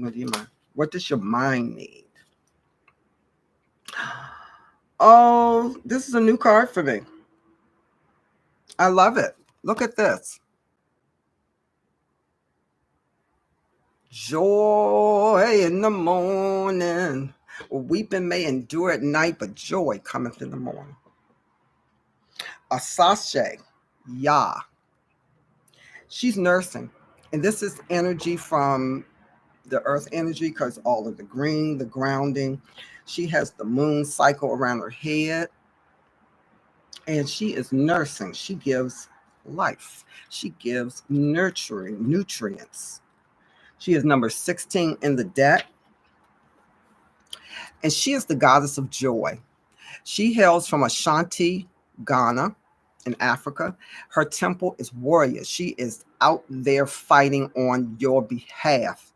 What do you mind? What does your mind need? Oh, this is a new card for me. I love it. Look at this. Joy in the morning. Weeping may endure at night, but joy cometh in the morning. Asashe, Yah. She's nursing. And this is energy from the earth energy because all of the green, the grounding. She has the moon cycle around her head. And she is nursing. She gives life. She gives nurturing nutrients. She is number 16 in the deck. And she is the goddess of joy. She hails from Ashanti, Ghana, in Africa. Her temple is warrior. She is out there fighting on your behalf.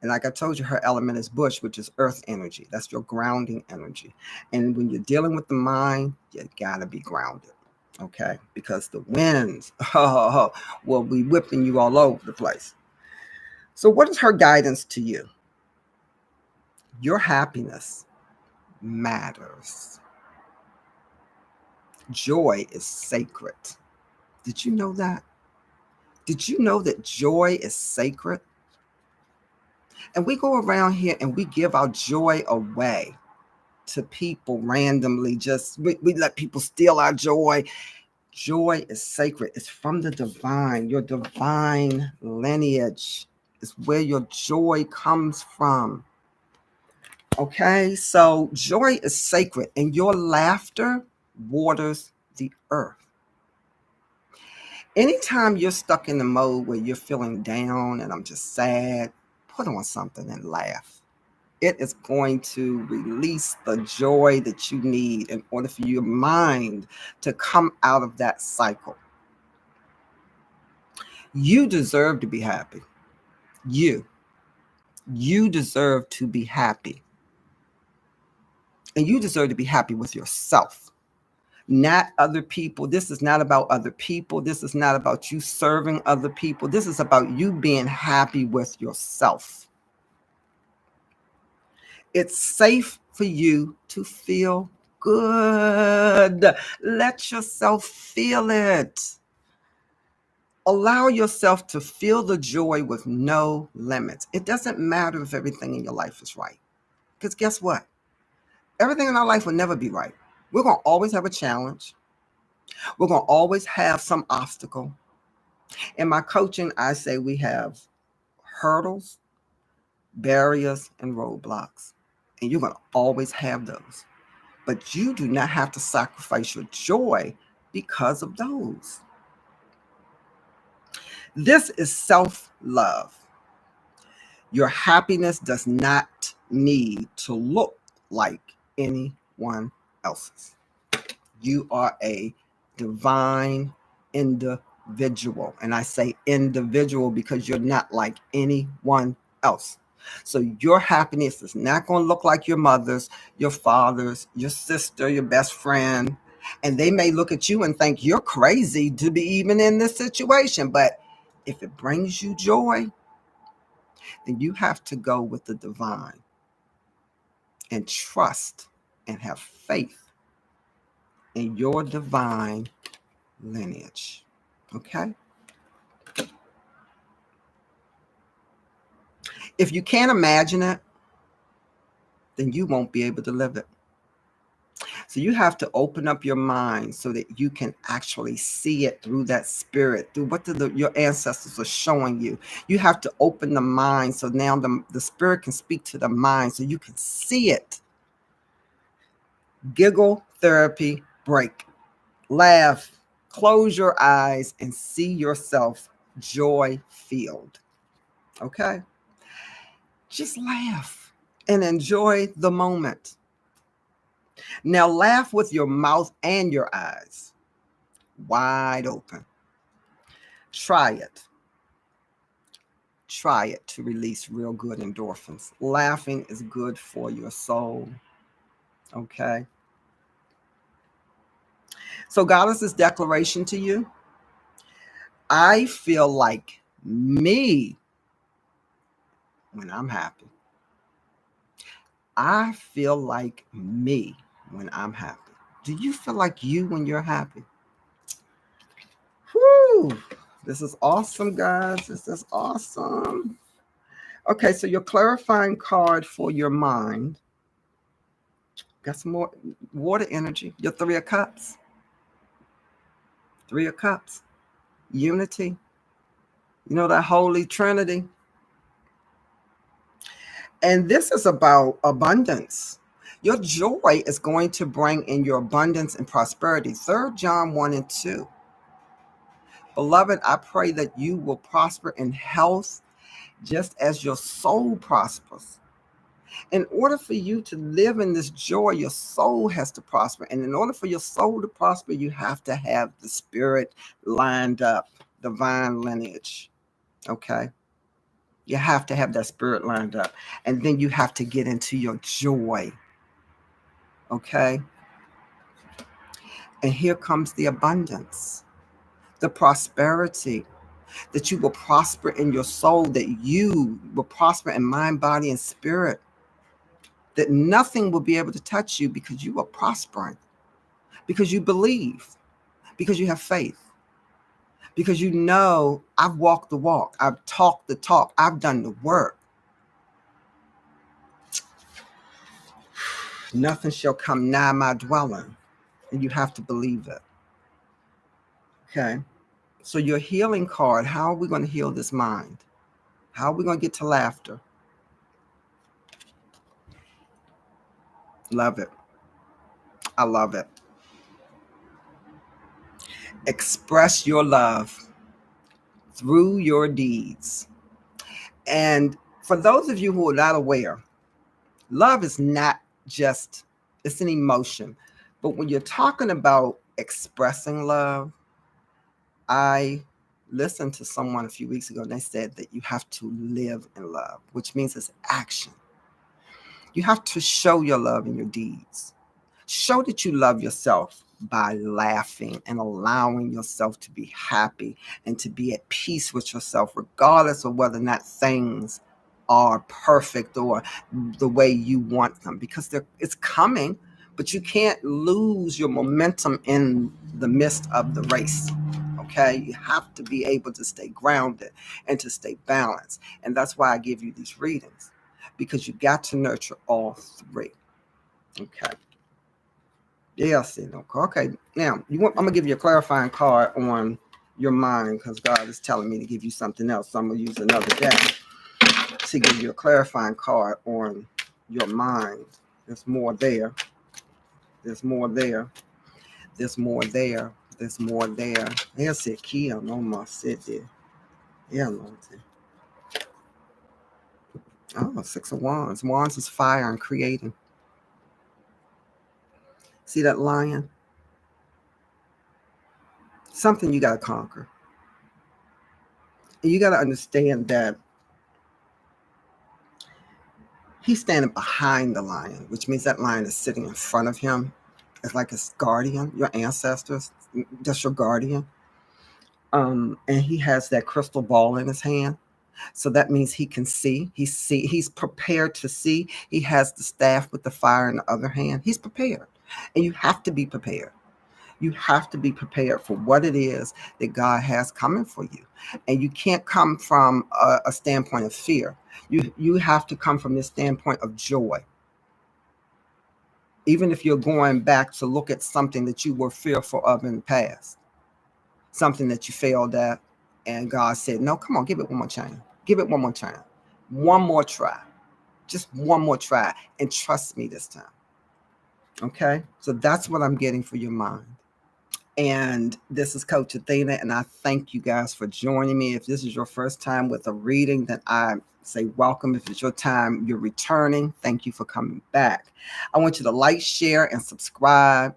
And like I told you, her element is bush, which is earth energy. That's your grounding energy. And when you're dealing with the mind, you gotta be grounded, okay? Because the winds will be whipping you all over the place. So what is her guidance to you? Your happiness matters. Joy is sacred. Did you know that? Did you know that joy is sacred? And we go around here and we give our joy away to people randomly. Just we let people steal our joy. Joy is sacred. It's from the divine. Your divine lineage is where your joy comes from. Okay, so joy is sacred, and your laughter waters the earth. Anytime you're stuck in the mode where you're feeling down and I'm just sad, put on something and laugh. It is going to release the joy that you need in order for your mind to come out of that cycle. You deserve to be happy. You deserve to be happy. And you deserve to be happy with yourself, not other people. This is not about other people. This is not about you serving other people. This is about you being happy with yourself. It's safe for you to feel good. Let yourself feel it. Allow yourself to feel the joy with no limits. It doesn't matter if everything in your life is right. Because guess what? Everything in our life will never be right. We're going to always have a challenge. We're going to always have some obstacle. In my coaching, I say we have hurdles, barriers, and roadblocks. And you're going to always have those. But you do not have to sacrifice your joy because of those. This is self-love. Your happiness does not need to look like anyone else's. You are a divine individual. And I say individual because you're not like anyone else. So your happiness is not going to look like your mother's, your father's, your sister, your best friend. And they may look at you and think you're crazy to be even in this situation. But if it brings you joy, then you have to go with the divine and trust and have faith in your divine lineage. Okay? If you can't imagine it, then you won't be able to live it. So you have to open up your mind so that you can actually see it through that spirit, through what your ancestors are showing you. You have to open the mind so now the spirit can speak to the mind so you can see it. Giggle therapy break. Laugh. Close your eyes and see yourself joy-filled. Okay? Just laugh and enjoy the moment. Now laugh with your mouth and your eyes wide open. Try it. Try it to release real good endorphins. Laughing is good for your soul. Okay? So Goddess's declaration to you. I feel like me when I'm happy. I feel like me when I'm happy. Do you feel like you when you're happy? Whew. This is awesome, guys. This is awesome. Okay, so your clarifying card for your mind. Got some more water energy. Your Three of Cups. Three of Cups. Unity. You know that Holy Trinity. And this is about abundance. Your joy is going to bring in your abundance and prosperity. 3 John 1 and 2. Beloved, I pray that you will prosper in health just as your soul prospers. In order for you to live in this joy, your soul has to prosper. And in order for your soul to prosper, you have to have the spirit lined up, divine lineage. Okay? You have to have that spirit lined up. And then you have to get into your joy. Okay? And here comes the abundance, the prosperity, that you will prosper in your soul, that you will prosper in mind, body, and spirit, that nothing will be able to touch you because you are prospering, because you believe, because you have faith, because you know I've walked the walk, I've talked the talk, I've done the work. Nothing shall come nigh my dwelling, and you have to believe it. Okay? So your healing card, how are we going to heal this mind? How are we going to get to laughter? Love it. I love it. Express your love through your deeds. And for those of you who are not aware, love is not just, it's an emotion. But when you're talking about expressing love, I listened to someone a few weeks ago and they said that you have to live in love, which means it's action. You have to show your love in your deeds. Show that you love yourself by laughing and allowing yourself to be happy and to be at peace with yourself, regardless of whether or not things are perfect or the way you want them, because it's coming, but you can't lose your momentum in the midst of the race. Okay, you have to be able to stay grounded and to stay balanced. And that's why I give you these readings, because you got to nurture all three. Okay. Yeah, I see. Okay. Now, I'm going to give you a clarifying card on your mind, because God is telling me to give you something else. So I'm going to use another deck to give you a clarifying card on your mind. There's more there. There's more there. There's more there. There's more there. There's a key on my city. Yeah, Lord. Oh, 6 of Wands. Wands is fire and creating. See that lion? Something you got to conquer. And you got to understand that he's standing behind the lion, which means that lion is sitting in front of him. It's like his guardian, your ancestors. That's your guardian. And he has that crystal ball in his hand. So that means he can see. He's prepared to see. He has the staff with the fire in the other hand. He's prepared. And you have to be prepared. You have to be prepared for what it is that God has coming for you. And you can't come from a standpoint of fear. You have to come from this standpoint of joy. Even if you're going back to look at something that you were fearful of in the past, something that you failed at, and God said, no, come on, give it one more chance. Give it one more time. One more try. Just one more try. And trust me this time. Okay? So that's what I'm getting for your mind. And this is Coach Athena, and I thank you guys for joining me. If this is your first time with a reading, then I say welcome. If it's your time, you're returning. Thank you for coming back. I want you to like, share, and subscribe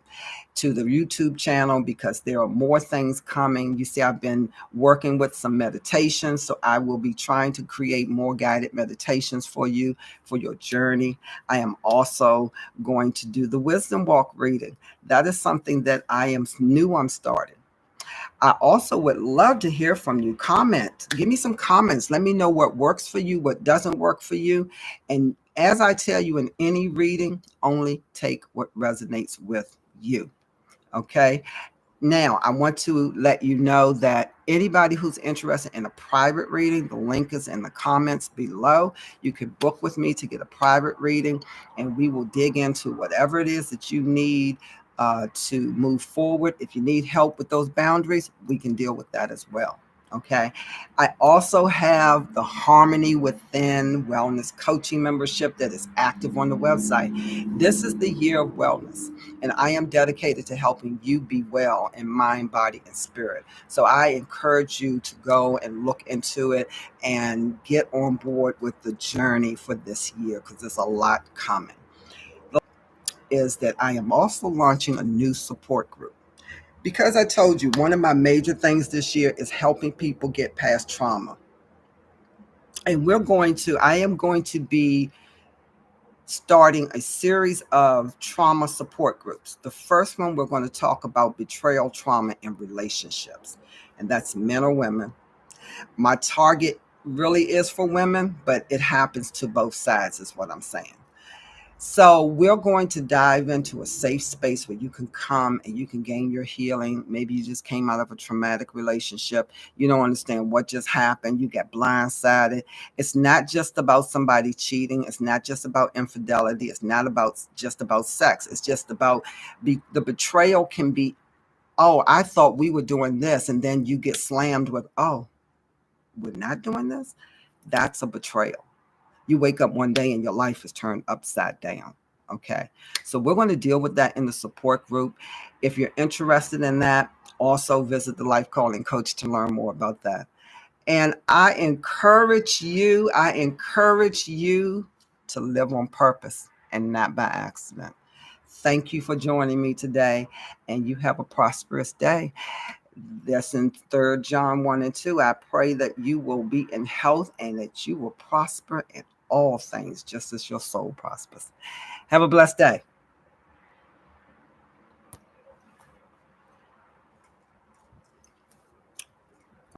to the YouTube channel, because there are more things coming. You see, I've been working with some meditations, so I will be trying to create more guided meditations for you for your journey. I am also going to do the wisdom walk reading. That is something that I'm starting. I also would love to hear from you. Comment. Give me some comments. Let me know what works for you, what doesn't work for you. And as I tell you in any reading, only take what resonates with you. Okay. Now, I want to let you know that anybody who's interested in a private reading, the link is in the comments below. You can book with me to get a private reading, and we will dig into whatever it is that you need to move forward. If you need help with those boundaries, we can deal with that as well. Okay. I also have the Harmony Within Wellness Coaching membership that is active on the website. This is the year of wellness, and I am dedicated to helping you be well in mind, body, and spirit. So I encourage you to go and look into it and get on board with the journey for this year, because there's a lot coming. Is that I am also launching a new support group. Because I told you, one of my major things this year is helping people get past trauma. And I am going to be starting a series of trauma support groups. The first one, we're going to talk about betrayal trauma in relationships, and that's men or women. My target really is for women, but it happens to both sides, is what I'm saying. So we're going to dive into a safe space where you can come and you can gain your healing. Maybe you just came out of a traumatic relationship. You don't understand what just happened. You get blindsided. It's not just about somebody cheating. It's not just about infidelity. It's not just about sex. It's just about the betrayal can be, oh, I thought we were doing this. And then you get slammed with, oh, we're not doing this. That's a betrayal. You wake up one day and your life is turned upside down. Okay. So we're going to deal with that in the support group. If you're interested in that, also visit the Life Calling Coach to learn more about that. And I encourage you to live on purpose and not by accident. Thank you for joining me today, and you have a prosperous day. That's in 3 John 1 and 2. I pray that you will be in health and that you will prosper in all things, just as your soul prospers. Have a blessed day.